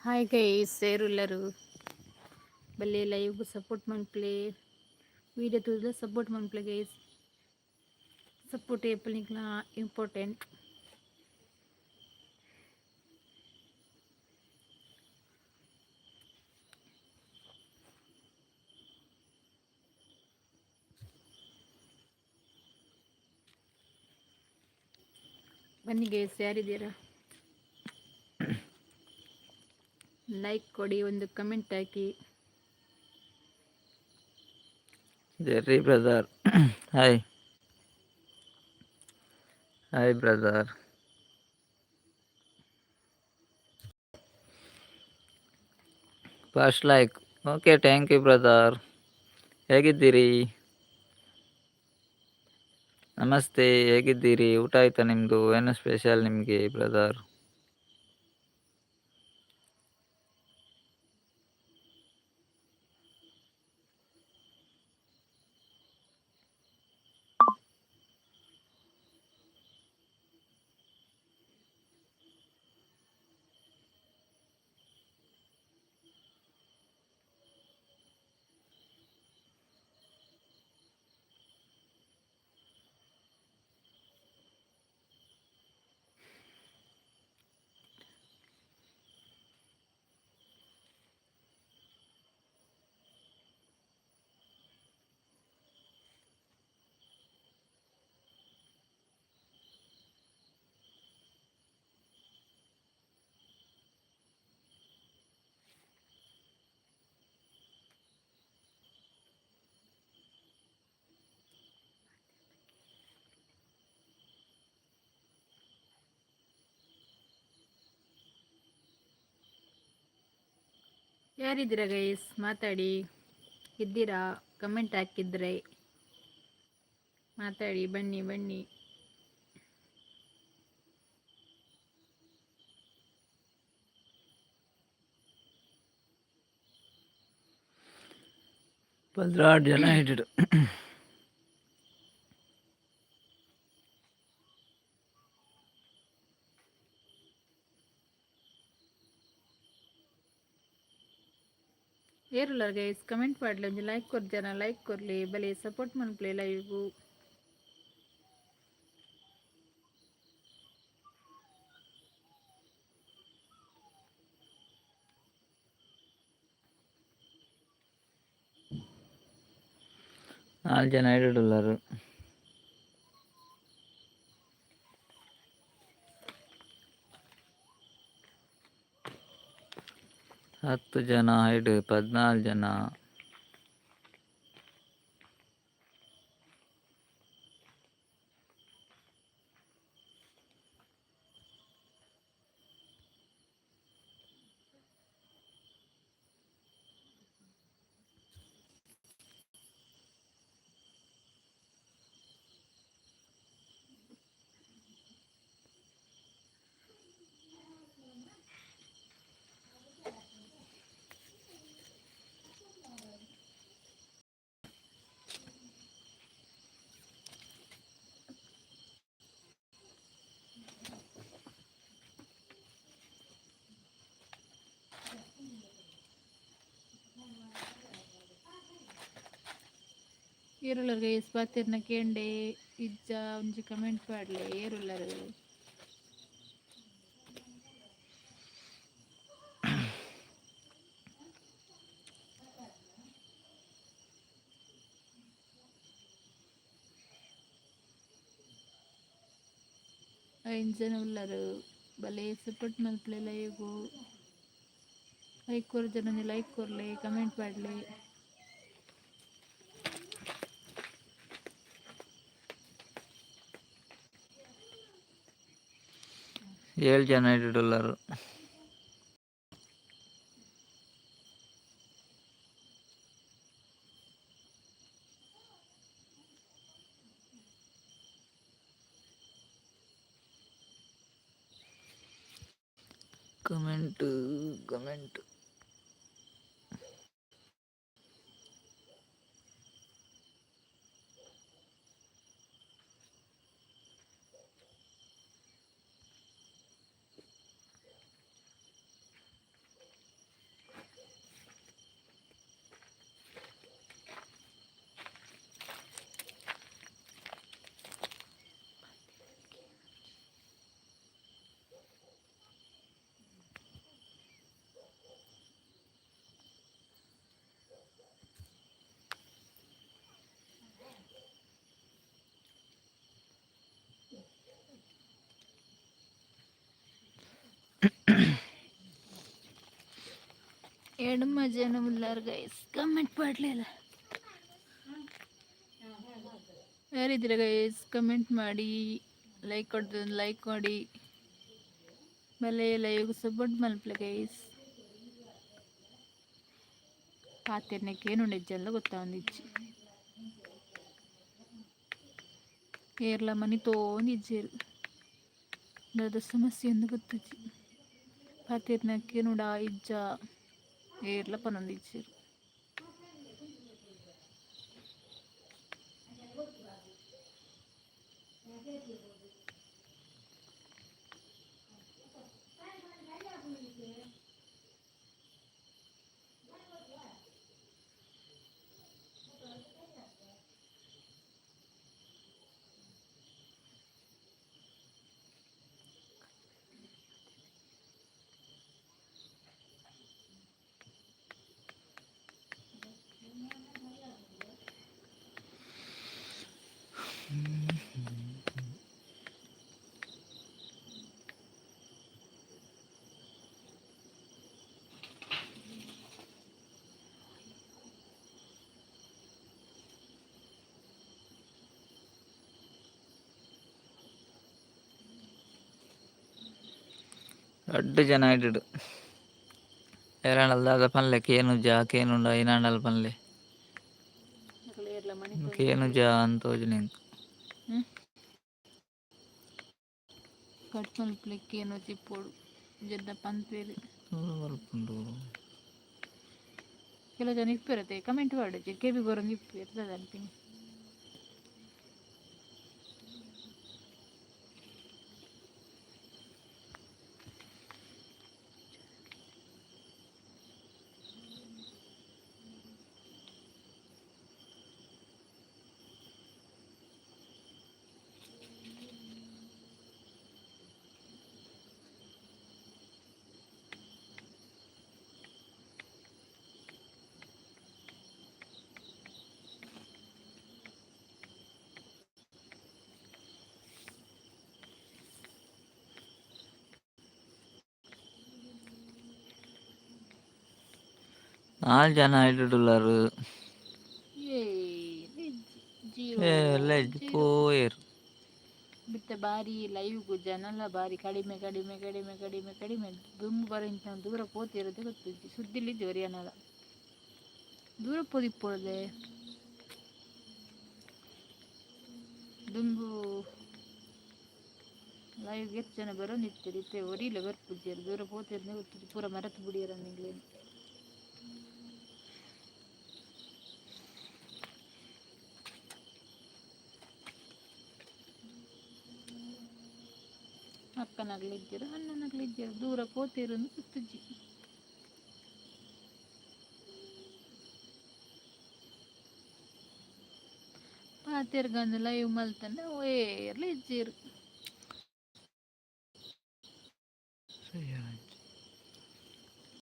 Hi guys ಸೇರುಲ್ಲರು ಬಲ್ಲೆ live support ಮನ್ಪ್ಲೆ ವೀಡಿಯೋ ತುಳಿದ ಸಪೋರ್ಟ್ ಮನ್ಪ್ಲೆ ಗೈಸ್ ಸಪೋರ್ಟ್ ಏಪಲಿಂಗ್ಲ ಇಂಪಾರ್ಟೆಂಟ್ ಬನ್ನಿ ಗೈಸ್ ಯಾರಿದ್ದೀರಾ ಲೈಕ್ ಕೊಡಿ ಒಂದು ಕಮೆಂಟ್ ಹಾಕಿ Jerry brother hi hi brother first like okay thank you brother ಹೇಗಿದ್ದೀರಿ ನಮಸ್ತೆ ಹೇಗಿದ್ದೀರಿ ಊಟ ಆಯ್ತಾ ನಿಮ್ಮದು ಏನು ಸ್ಪೆಷಲ್ ನಿಮಗೆ ಬ್ರದರ್ ಯಾರಿದ್ದೀರಾ ಗೈಸ್ ಮಾತಾಡಿ ಇದ್ದೀರಾ ಕಮೆಂಟ್ ಹಾಕಿದ್ರೆ ಮಾತಾಡಿ ಬನ್ನಿ ಬನ್ನಿ ಪದ್ರಾರು ಜನ ಇಟ್ಟಿಡು ಏರುಲ್ಲ ಗೈಸ್ ಕಮೆಂಟ್ ಮಾಡಲಿ ಒಂದು ಲೈಕ್ ಕೊರ್ ಜನ ಲೈಕ್ ಕೊರ್ಲಿ ಬಲೆ ಸಪೋರ್ಟ್ ಮನ್ಪ್ಲೆ ಲೈವ್ ನಾಲ್ಕು ಜನ ಇಟ್ಟಿಡುಲ್ಲರು 10 ಜನ ಇಡು 14 ಜನ ಏರುಲ್ಲರು ಗೈಸ್ ಬಾತಿರ್ನ ಕೇಂಡೆ ಇಜ್ಜ ಒಂಜಿ ಕಮೆಂಟ್ ಮಾಡಲಿ ಏರುಲ್ಲರು ಐದು ಜನ ಉಳ್ಳರು ಬಲೆ ಸಪೋರ್ಟ್ ಮಲ್ಪಲೆ ಲೈವ್ ಲೈಕ್ ಕೊರ್ ಜನ ಲೈಕ್ ಕೊರ್ಲೆ ಕಮೆಂಟ್ ಮಾಡಲಿ 7 ಜನ ಇಟ್ಟಿಡುಲ್ಲರು ಕಮೆಂಟ್ ಎಡಮ ಜನ ಉಳ್ಳಾರ ಗೈಸ್ ಕಮೆಂಟ್ ಮಾಡಲಿಲ್ಲ. ಯಾರಿದ್ದೀರ ಗೈಸ್ ಕಮೆಂಟ್ ಮಾಡಿ, ಲೈಕ್ ಕೊಡ್ದು ಲೈಕ್ ಮಾಡಿ, ಬಲೆ ಲೈವ್ ಸಪೋರ್ಟ್ ಮಲ್ಪಲೆ ಗೈಸ್. ಪಾತೆರ್ನಕ್ಕೆ ಏನುಂಡೆಜ್ಜಲ್ಲ ಗೊತ್ತಾಂದಿಜ್ಜಿ ಏರ್ಲ ಮನಿ ತೋಂದಿಜ್ಜೇರು ದಾದ ಸಮಸ್ಯೆ ಎಂದು ಗೊತ್ತಜ್ಜಿ. ಪಾತೆರ್ನಕ್ಕೆ ನುಡ ಇಜ್ಜ ಏರ್ಲ ಪನೊಂದಿಜ್ಜೇರು. ಅಡ್ಡು ಜನ ಇಡು ಏರಣಲ್ದಾದ ಪನ್ಲೆ ಕೇನುಂಡ ಐನಾಂಡಲ್ ಪನ್ಲೆ ಏರ್ಲ ಮನಿ ಕೇನುಜ ಅಂತೋಜನೆ ಕಟ್ ಮಲ್ಪಲಿಕ್ಕೆ ಏನೋ ತಿಪ್ಪೋಡು ಜಡ್ಡ ಪಂಪೇರು ಮಲ್ಪುಂಡು. ಕೆಲವು ಜನ ಇಪ್ಪಿರತ್ತೆ ಕಮೆಂಟ್ ಮಾಡಿದ್ವಿ ಕೆಬಿ ಬರೋದು ಇಪ್ಪು ಇರ್ತದೆ ಅಂತೀನಿ. ನಾಲ್ ಜನ ಇಡುಲಾರು ಜೀರೋ ಜೀರೋ ಪೋಯರ್ ಬಿತ್ತ ಬಾರಿ ಲೈವ್ಗೂ ಜನಲ್ಲ ಬಾರಿ ಕಡಿಮೆ ಕಡಿಮೆ ಕಡಿಮೆ ಕಡಿಮೆ ಕಡಿಮೆ ದುಂಬು ಬರೋಂತ ದೂರ ಪೋತಿರೋದು ಗೊತ್ತಿದ್ದಿ ಸುದ್ದಿಲಿದ್ದು ಒರಿಯನಲ್ಲ ದೂರ ಪೋದಿಪ್ಪೊಳ್ದೆ ದುಂಬು ಲೈವ್ಗೆ ಎಷ್ಟು ಜನ ಬರೋಂದಿತ್ತೇರಿ ಇತ್ತೆ ಒರಿಲ್ಲ ಬರ್ಪುಜ್ಜಿಯರು ದೂರ ಪೋತಿರೋದೇ ಗೊತ್ತಿದ್ದು ಪೂರ ಮರತು ಬಿಡಿಯರ ನಿಂಗ್ಲೇನು ಅಕ್ಕನಾಗ್ಲಿದ್ದೀರ ಅಣ್ಣನಾಗ್ಲಿದ್ದೀರ ದೂರ ಪೋತಿರೋದು ಗೊತ್ತಿಜ್ಜಿ. ಪಾತೆರ್ಗಂದು ಲೈವ್ ಮಲ್ತಂಡ ಏರ್ಲ ಇಜ್ಜೇರು